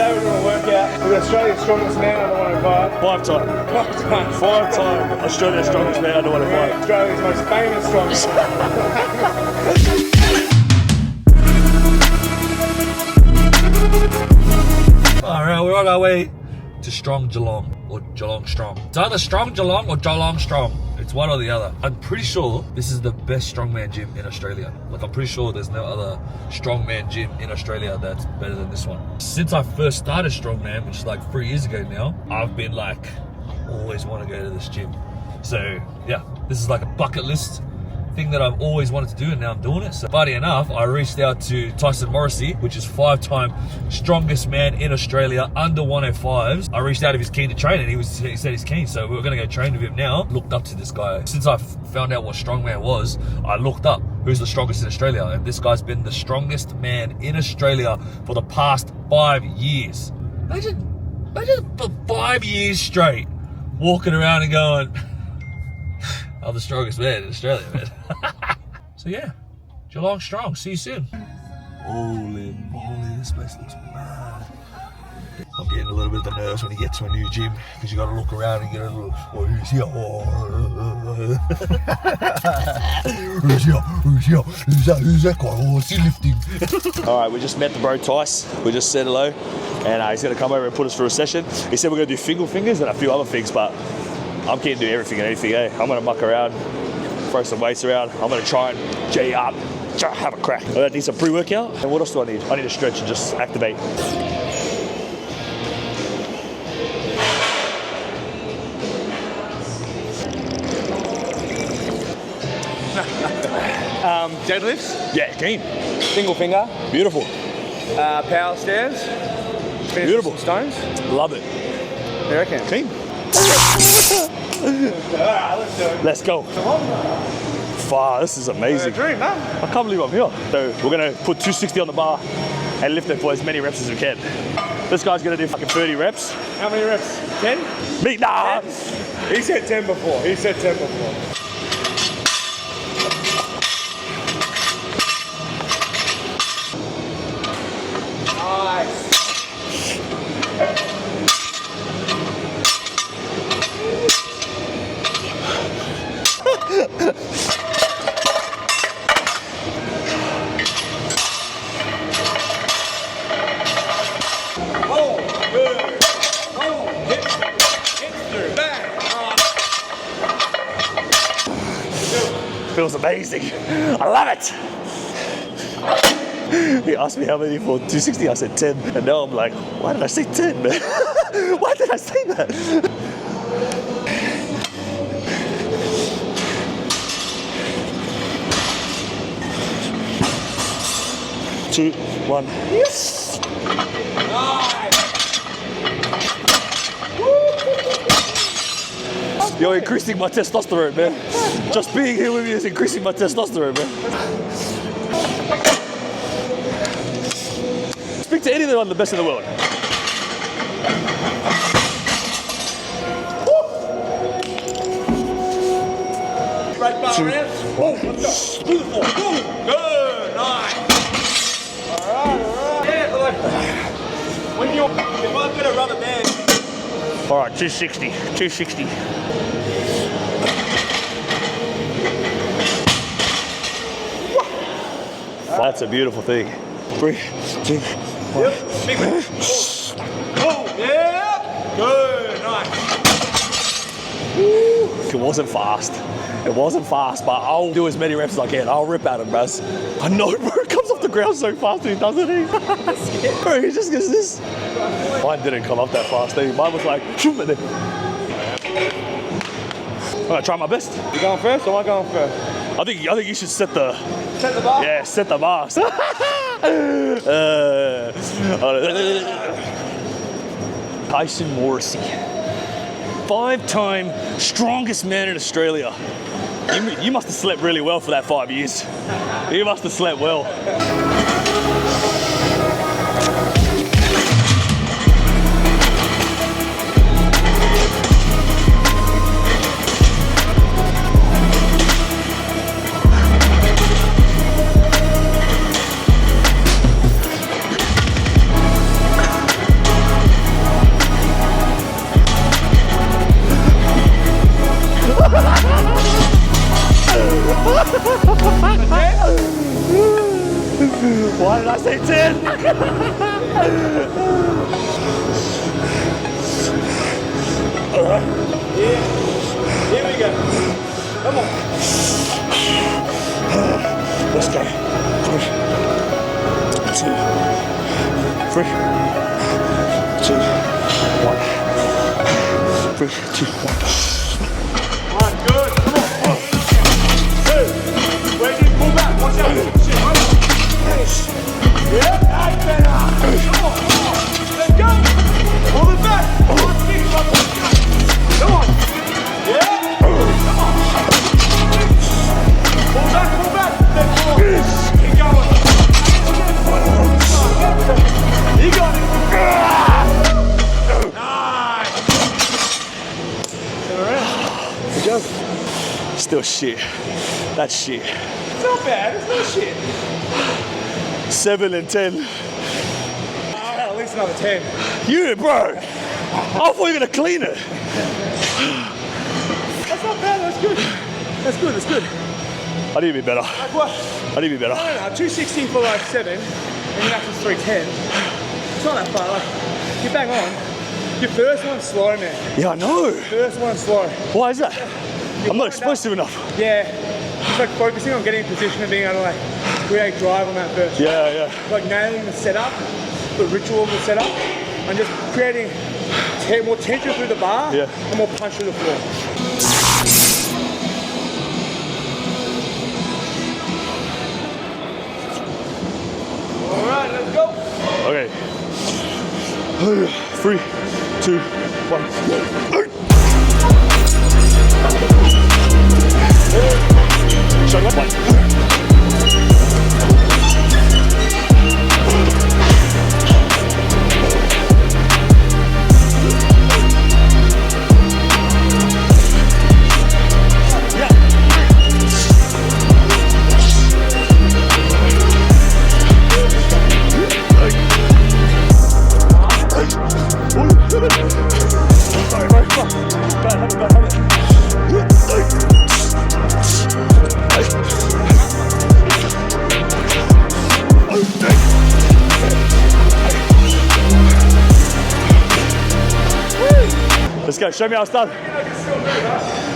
Today we're doing a workout. We've got Australia's strongest man under 105. Five-time Australia's strongest man under 105. Australia's most famous strongest man. Alright, we're on our way to Strong Geelong, or Geelong Strong. It's either Strong Geelong or Geelong Strong. It's one or the other. I'm pretty sure this is the best strongman gym in Australia. Like, I'm pretty sure there's no other strongman gym in Australia that's better than this one. Since I first started strongman, which is like 3 years ago now, I've been like, always want to go to this gym. So yeah, this is like a bucket list thing that I've always wanted to do, and now I'm doing it. So funny enough, I reached out to Tyson, which is 5-time strongest man in Australia under 105s. I reached out if he's keen to train, and he said he's keen, so we're gonna go train with him now. Looked up to this guy. Since I found out what strongman was, I looked up who's the strongest in Australia, and this guy's been the strongest man in Australia for the past 5 years. Imagine for 5 years straight walking around and going, I'm the strongest man in Australia, man. So yeah, Geelong Strong. See you soon. Holy moly, this place looks mad. I'm getting a little bit of the nerves when you get to a new gym, because you got to look around and get a little, oh, who's here? Who's that guy? Oh, is he lifting? All right, we just met the bro Tyce. We just said hello, and he's going to come over and put us through a session. He said we're going to do finger fingers and a few other things, but I'm keen to do everything and anything, eh? I'm gonna muck around, throw some weights around. I'm gonna try and G up, have a crack. I need some pre-workout. And what else do I need? I need to stretch and just activate. Deadlifts. Yeah, keen. Single finger. Beautiful. Power stairs. Beautiful. Stones. Love it. You reckon? Keen. Let's go. Far, this is amazing. Dream, man. I can't believe I'm here. So we're gonna put 260 on the bar and lift it for as many reps as we can. This guy's gonna do fucking 30 reps. How many reps? 10? Me, nah. 10? He said 10 before. He said 10 before. Nice. Feels amazing. I love it. He asked me how many for 260. I said 10. And now I'm like, why did I say 10, man? Why did I say that? 2, 1. Yes! Nice. You're increasing my testosterone, man. Just being here with you is increasing my testosterone, man. Speak to anyone the best in the world. Right bar around. Oh, let's go. Good. Nice. Alright. Yeah, look. If I've got a rubber band. Alright, 260. That's a beautiful thing. 3, 2, 1. Yep. Big one. Oh, yeah. Good. Nice. It wasn't fast. But I'll do as many reps as I can. I'll rip at him, bros. I know, bro. It comes off the ground so fast when he does it. Bro, he just gets this. Mine didn't come up that fast. Mine was like, shoot it. I'm gonna try my best. You going first or am I going first? I think you should set the bar? Yeah, set the bar. Tyson, 5-time strongest man in Australia. You must have slept really well for that 5 years. You must have slept well. say 10. Yeah. Here we go. Come on. Let's go. 3, 2, 3, 2, 1. 3, 2, 1. Alright, good. Come on. 2. Where's it? Pull back. Watch out. Shit, right? Yeah, that's better. Come on. Let's go. Pull it back. Come on. Come on. Yeah. Come on. Pull back. Let's go. Keep going. You got it. Nice. Good job. Still shit. That's shit. It's not bad. It's not shit. 7 and 10. At least another 10. You, bro. I thought you were gonna clean it. That's not bad. That's good. That's good. That's good. I need to be better. Like what? I need to be better. No, 260 for like 7, and your max is 310. It's not that far. Like, you bang on. Your first one's slow, man. Yeah, I know. First one's slow. Why is that? I'm not explosive enough. Yeah. Just like focusing on getting in position and being able to like create drive on that first. Yeah. Like nailing the setup, the ritual of the setup, and just creating more tension through the bar and more punch through the floor. All right, let's go. Okay. 3, 2, 1. Shut up. 1. Let's go. Show me how it's done.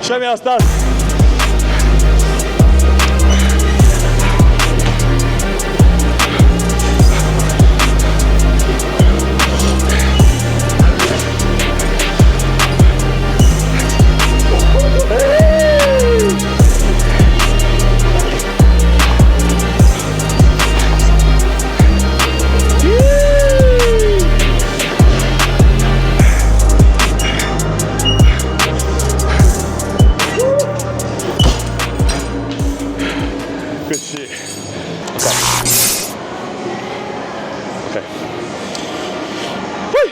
Show me how it's done. Good shit. Okay. Woo!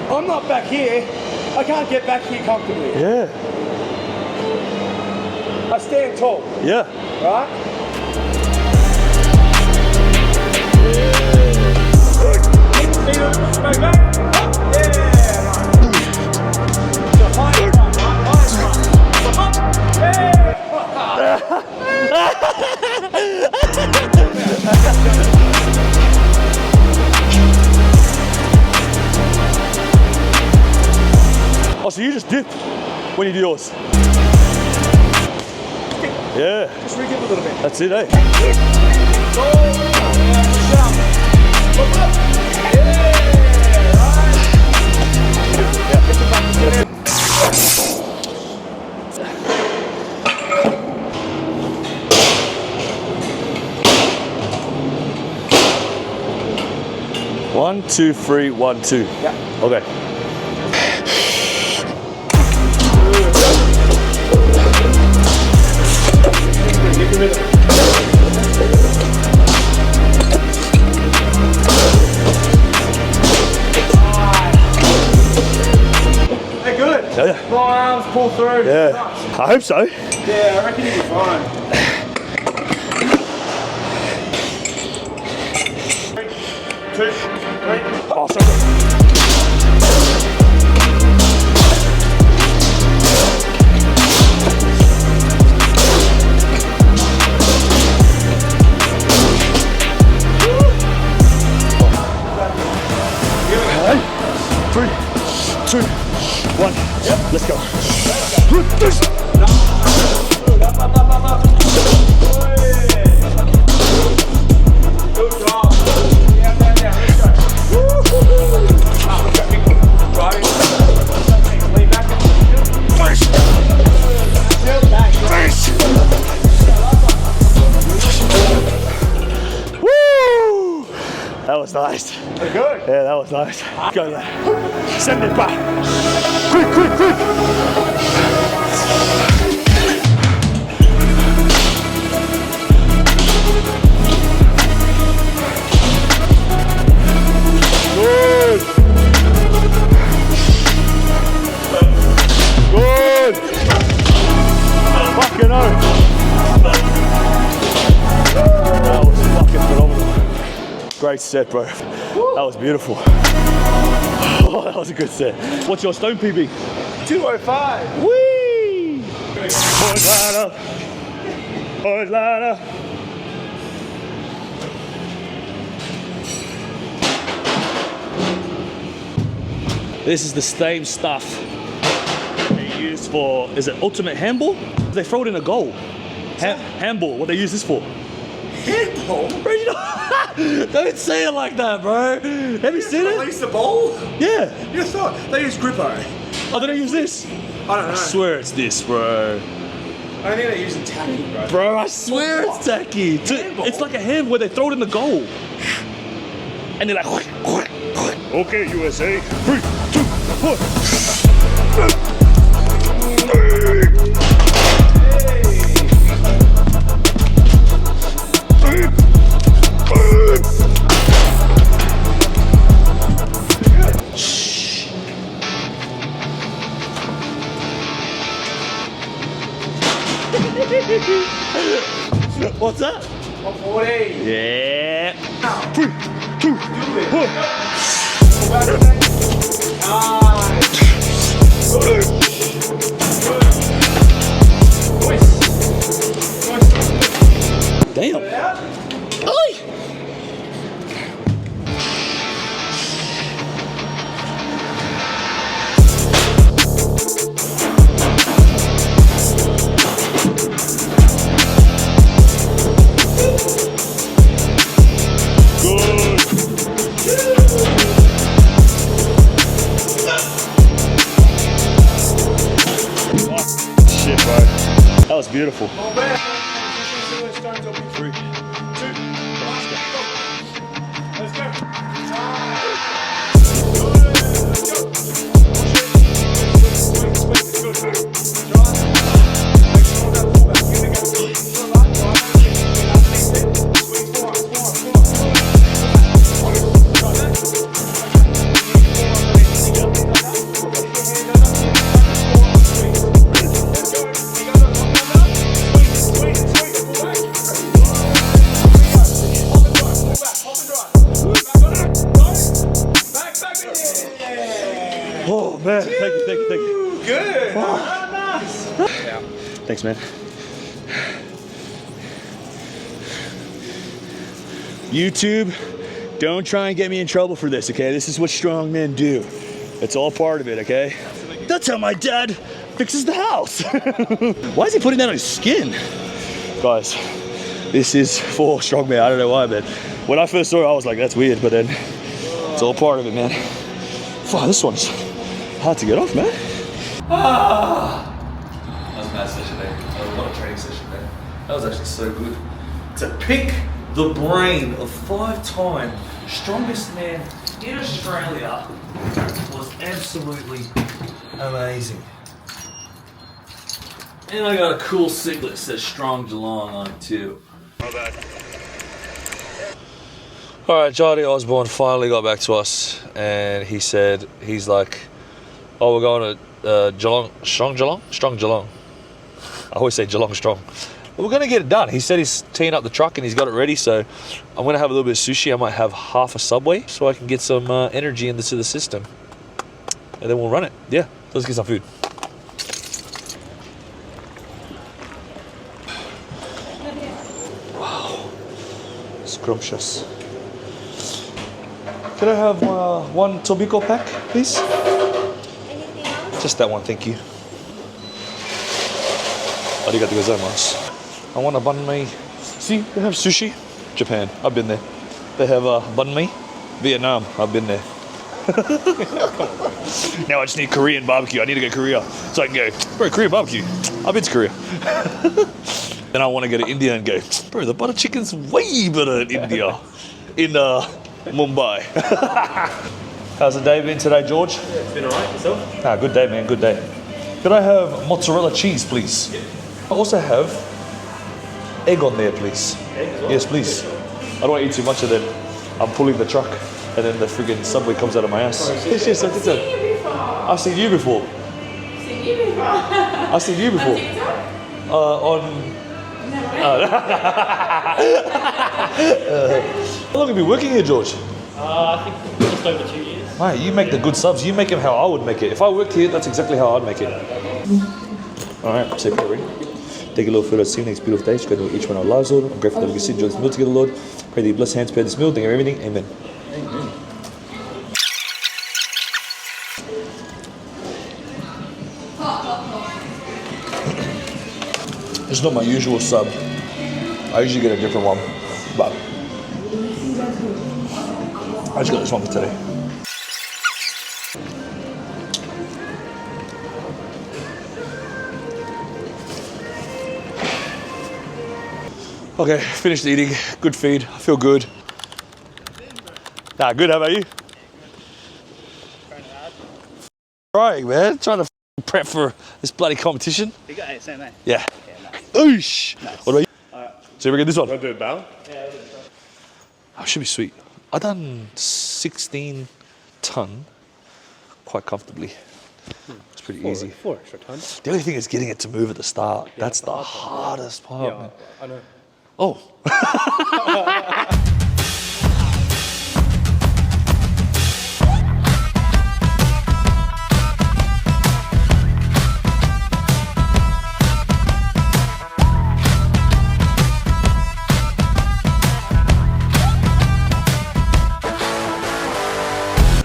I'm not back here. I can't get back here comfortably. Yeah. I stand tall, Yeah. right? Feet up, go back. Yeah, right. So high and front, right? High and front. So Oh, so you just dip when you do yours? Yeah. just rig it a little bit. That's it, eh? Go. Yeah, push up. Look up. Yeah, right. Yeah, get the back to it. One, 2, 3, 1, 2. Yeah. Okay. Get the rhythm. They're good. Yeah. Long arms, pull through. Yeah. Nice. I hope so. Yeah, I reckon you'll be fine. 2, 3. Oh, so good. Three, 2, 1. Yep. Let's go. Good job. Down, let's go. Driving. Lean back. Woo! That was nice. Good. Yeah, that was nice. Go there. Send it back. Quick, quick, quick. Good. Good. Fucking hell. That was fucking phenomenal. Great set, bro. That was beautiful. Oh, that was a good set. What's your stone PB? 205. Whee! Boys ladder. Boys ladder. This is the same stuff they use for, is it ultimate handball? They throw it in a goal. Handball, what they use this for? Handball? Bro, you know, don't say it like that, bro. Have you seen it? Release the ball? Yeah. You thought they use grippo. Oh, they don't use this? I don't know. I swear it's this, bro. I don't think they're using tackle, bro. Bro, I swear it's tacky. It's like a hand where they throw it in the goal. And they're like, okay, USA. 3, 2, 1. What's that? 140. Yeah. 3, 2, 1. Damn. Oi. Shit, bro. That was beautiful. 3. Let's go. Oh, man. Thank you, thank you, thank you. Good. Wow. Nice. Thanks, man. YouTube, don't try and get me in trouble for this, okay? This is what strong men do. It's all part of it, okay? That's how my dad fixes the house. Why is he putting that on his skin? Guys, this is for strong men. I don't know why, but when I first saw it, I was like, that's weird, but then it's all part of it, man. Wow, this one's hard to get off, man. That was a mad session there. That was a lot of training session there. That was actually so good. To pick the brain of 5-time strongest man in Australia was absolutely amazing. And I got a cool singlet that says Strong Geelong on it too. Alright, Jody Osborne finally got back to us and he said, he's like, oh, we're going to Geelong, Strong Geelong? I always say Geelong strong. But we're gonna get it done. He said he's teeing up the truck and he's got it ready, so I'm gonna have a little bit of sushi. I might have half a Subway so I can get some energy into the system. And then we'll run it. Yeah, let's get some food. Wow, scrumptious. Could I have one Tobiko pack, please? Anything else? Just that one, thank you. Arigatou gozaimasu. I want a banh mi. See, they have sushi. Japan, I've been there. They have banh mi. Vietnam, I've been there. Now I just need Korean barbecue. I need to go to Korea so I can go, bro, Korean barbecue. I've been to Korea. Then I want to go to India and go, bro, the butter chicken's way better in India. In Mumbai. How's the day been today, George? Yeah, it's been alright. Yourself? Ah, good day, man, good day. Could I have mozzarella cheese, please? I also have egg on there, please. Egg as well? Yes, please. I don't want to eat too much of that. I'm pulling the truck and then the friggin' Subway comes out of my ass. Yes, I did that. I've seen you before. Seen you before? I've seen you before. On TikTok? On... How long have you been working here, George? I think just over 2 years. Mate, you make the good subs. You make them how I would make it. If I worked here, that's exactly how I'd make it. All right, say prayer. Take a little photo of seeing next beautiful day. Go to each one of our lives, Lord. I'm grateful that we can sit and enjoy this meal together, Lord. Pray that you bless hands, prepare this meal. Thank you for everything. Amen. Amen. It's not my usual sub. I usually get a different one, but I just got this one for today. Okay, finished eating. Good feed. I feel good. Nah, good. How about you? Trying, man. Trying to prep for this bloody competition. You got it, same mate. Yeah. Nice. Oosh. Nice. What about you? So we get this one. Want to do a barrel? Oh, should be sweet. I done 16-tonne quite comfortably. It's pretty easy. 4 extra tons. The only thing is getting it to move at the start. That's the hardest part. Man. I know. Oh.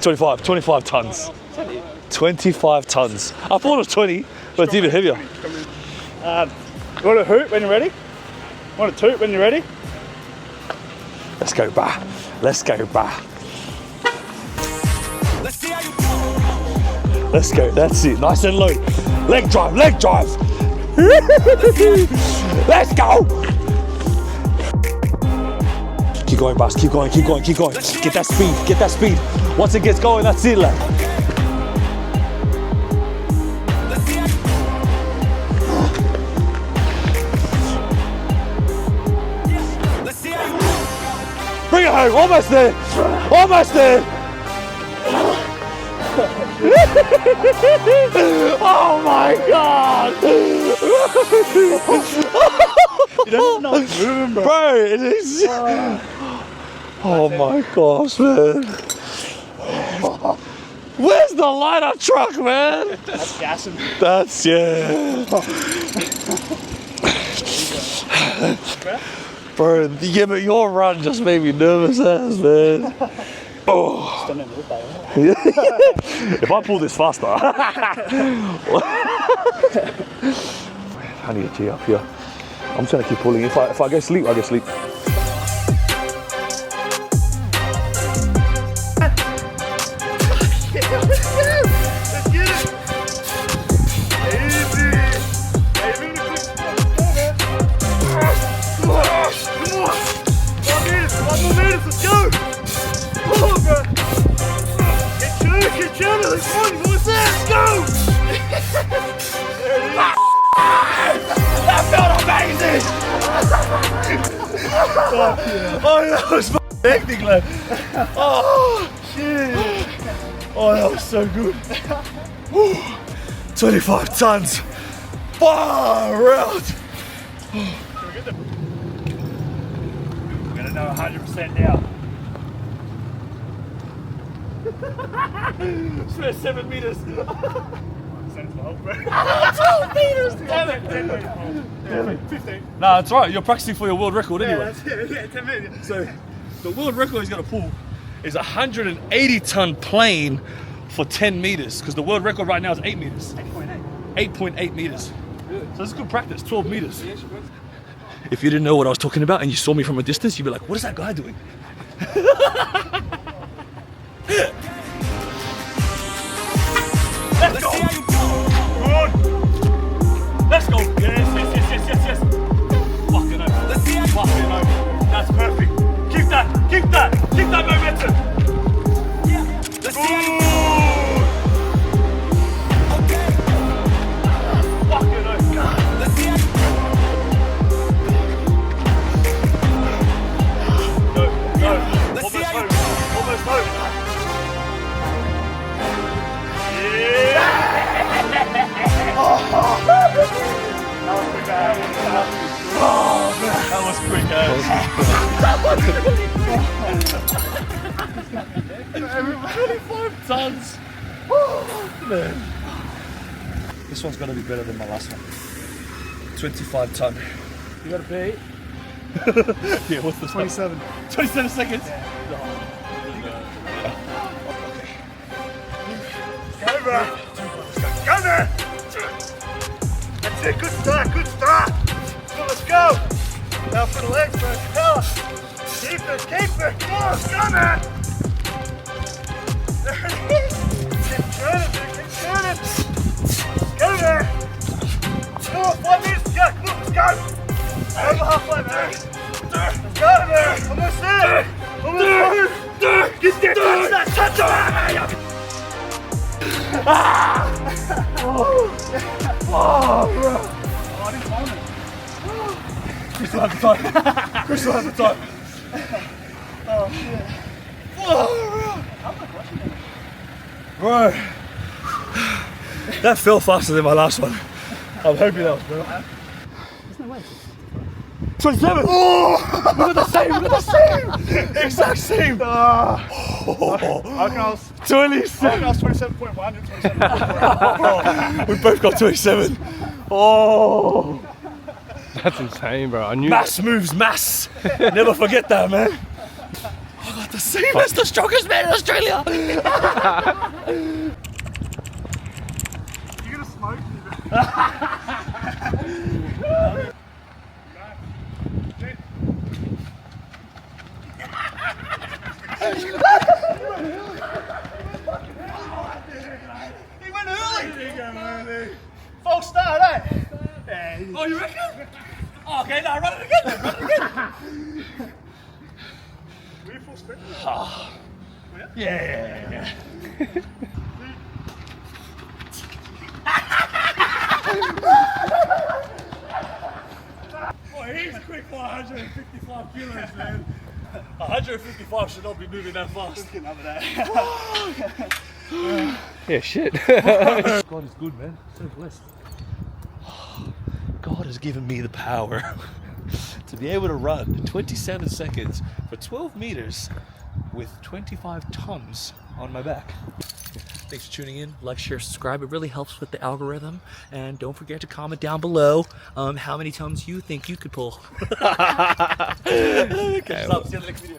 $25 tons. 25 tons. I thought it was 20, but it's even heavier. You want to hoot when you're ready? Want to toot when you're ready? Let's go, bah. Let's go, bah. Let's go. That's it. Nice and low. Leg drive. Leg drive. Let's go. Keep going, boss. Keep going. Keep going. Keep going. Get that speed. Get that speed. Once it gets going, that's it, lad. Bring it home. Almost there. Almost there. Oh my God. You don't know moving, bro. Bro, it is. Oh my gosh, man. Where's the light-up truck, man? That's gassing. That's, yeah. Bro, yeah, but your run just made me nervous ass, man. Oh. If I pull this faster. I need a G up here. I'm trying to keep pulling. If I go sleep, I go sleep. Oh, that was hectic, man. Oh, shit. Oh, that was so good. 25 tons. Far out. I'm gonna know 100% now. Spare 7 meters. 12, bro. 12 meters. Damn it. 10 meters. Damn it. 15. Nah, it's right. You're practicing for your world record Yeah, anyway. that's it. Yeah, 10 minutes. So the world record he's gonna pull is a 180-ton plane for 10 meters. Because the world record right now is 8 meters. 8.8 meters. So this is good practice. 12 meters. If you didn't know what I was talking about and you saw me from a distance, you'd be like, what is that guy doing? Let's go! Good! Let's go! Yes! Fucking over. Let's see how you fucking over. That's perfect. Keep that momentum. Yeah. Let's see how you Okay. Fucking over. Let's see how you Go. Let's see how you Almost home. That was quick, eh? 25 tons. Man. This one's gonna be better than my last one. 25 ton. You gotta beat Yeah, what's the 27. 27 seconds. Go, bro. Go there. That's it. Good start. So let's go. Now for the legs, bro. Power. Keep it. Come on, go, man. There it is. Keep turning, dude. Keep turning. Go there. Come on, 5 minutes to go. Come on, let's go. Over halfway, man. Let's go, man. Almost there. Get there. Touch that. Crystal have the time. Oh, shit. Bro. That fell faster than my last one. I'm hoping that was better. There's no way. 27! Oh! We're the same! Exact same! I reckon I was 27! 27.1 and 27.4. We both got 27. Oh! That's insane, bro. I knew. Mass moves mass. Never forget that, man. I got the same as the strongest man in Australia. You're gonna smoke me, bro. He went early. False start, eh? Yeah, Oh, you reckon? Oh, okay, now run it again. were you full sprint? Yeah. Boy, he's quick for 155 kilos, man. 155 should not be moving that fast. Getting over that. Yeah, shit. God is good, man. So blessed. God has given me the power to be able to run 27 seconds for 12 meters with 25 tons on my back. Thanks for tuning in. Like, share, subscribe. It really helps with the algorithm. And don't forget to comment down below how many tons you think you could pull. Okay, see you in the next video.